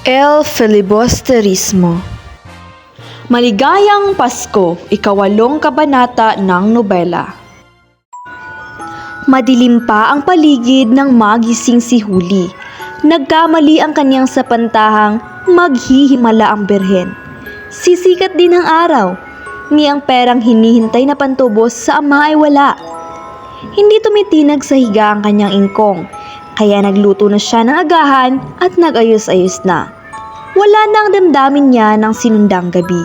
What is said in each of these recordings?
El Filibusterismo. Maligayang Pasko, ikawalong kabanata ng nobela. Madilim pa ang paligid nang magising si Huli. Nagkamali ang kanyang sapantahang maghihimala ang berhen. Sisikat din ang araw, ni ang perang hinihintay na pantubos sa ama ay wala. Hindi tumitinag sa higa ang kanyang ingkong, kaya nagluto na siya ng agahan at nag-ayos-ayos na. Wala na ang damdamin niya ng sinundang gabi.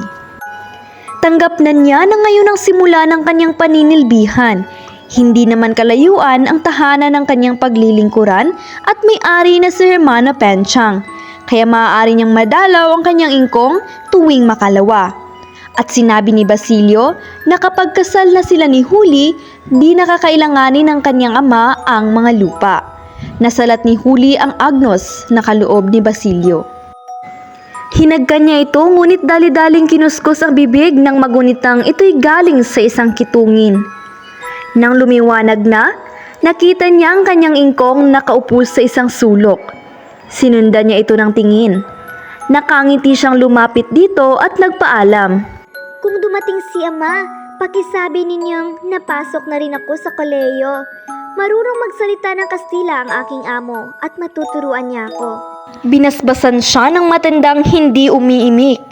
Tanggap na niya na ngayon ang simula ng kanyang paninilbihan. Hindi naman kalayuan ang tahanan ng kanyang paglilingkuran at may-ari na si Hermana Penchang, kaya maaari niyang madalaw ang kanyang ingkong tuwing makalawa. At sinabi ni Basilio na kapag kasal na sila ni Huli, di nakakailanganin ng kanyang ama ang mga lupa. Nasalat ni Huli ang agnos na kaloob ni Basilio. Hinagkan niya ito, ngunit dali-daling kinuskos ang bibig nang magunitang ito'y galing sa isang kitungin. Nang lumiwanag na, nakita niya ang kanyang ingkong nakaupo sa isang sulok. Sinundan niya ito ng tingin. Nakangiti siyang lumapit dito at nagpaalam. Kung dumating si Ama, pakisabi ninyong napasok na rin ako sa koleyo. Marunong magsalita ng Kastila ang aking amo at matuturuan niya ako. Binasbasan siya ng matandang hindi umiimik.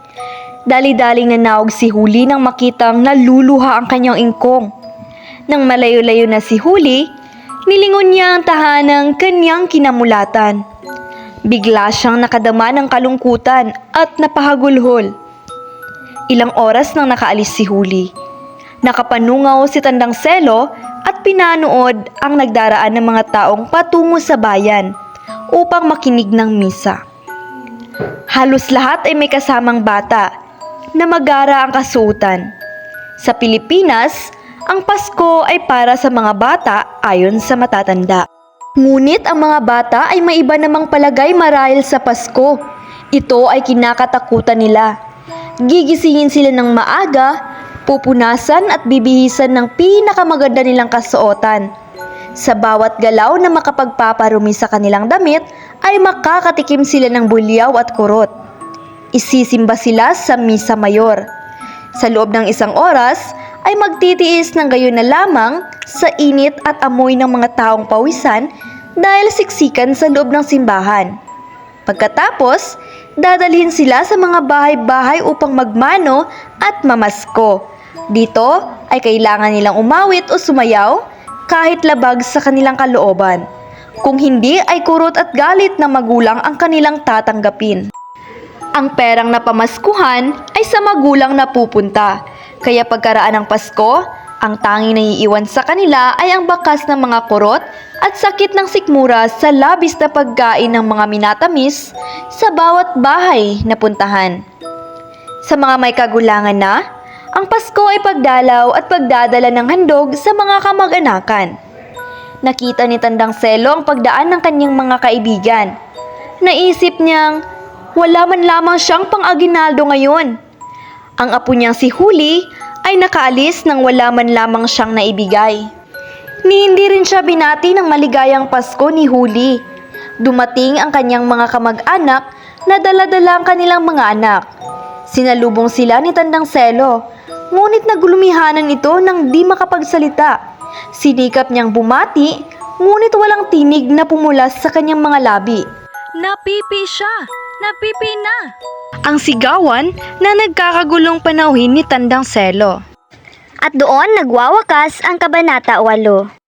Dali-daling nanawag si Huli nang makitang naluluha ang kanyang ingkong. Nang malayo-layo na si Huli, nilingon niya ang tahanang kanyang kinamulatan. Bigla siyang nakadama ng kalungkutan at napahagulhol. Ilang oras nang nakaalis si Huli. Nakapanungaw si Tandang Selo at pinanood ang nagdaraan ng mga taong patungo sa bayan upang makinig ng misa. Halos lahat ay may kasamang bata na magara ang kasuotan. Sa Pilipinas, ang Pasko ay para sa mga bata ayon sa matatanda. Ngunit ang mga bata ay may iba namang palagay marahil sa Pasko. Ito ay kinakatakutan nila. Gigisingin sila ng maaga, pupunasan at bibihisan ng pinakamaganda nilang kasuotan. Sa bawat galaw na makapagpaparumi sa kanilang damit ay makakatikim sila ng bulyaw at kurot. Isisimba sila sa Misa Mayor. Sa loob ng isang oras ay magtitiis ng gayon na lamang sa init at amoy ng mga taong pawisan dahil siksikan sa loob ng simbahan. Pagkatapos, dadalhin sila sa mga bahay-bahay upang magmano at mamasko. Dito ay kailangan nilang umawit o sumayaw kahit labag sa kanilang kalooban. Kung hindi ay kurot at galit ng magulang ang kanilang tatanggapin. Ang perang napamaskuhan ay sa magulang na pupunta. Kaya pagkaraan ng Pasko, ang tanging naiiwan sa kanila ay ang bakas ng mga kurot at sakit ng sikmura sa labis na pagkain ng mga minatamis sa bawat bahay na puntahan. Sa mga may kagulangan na, ang Pasko ay pagdalaw at pagdadala ng handog sa mga kamag-anakan. Nakita ni Tandang Selo ang pagdaan ng kanyang mga kaibigan. Naisip niyang wala man lamang siyang pang-aginaldo ngayon. Ang apo niyang si Huli ay nakaalis nang wala man lamang siyang naibigay. Hindi rin siya binati ng maligayang Pasko ni Huli. Dumating ang kanyang mga kamag-anak na dala-dala ang kanilang mga anak. Sinalubong sila ni Tandang Selo, ngunit nagulumihanan ito nang di makapagsalita. Sinikap niyang bumati, ngunit walang tinig na pumulas sa kanyang mga labi. Napipi siya! Napipi na! Ang sigawan na nagkakagulong panauhin ni Tandang Selo. At doon nagwawakas ang Kabanata 8.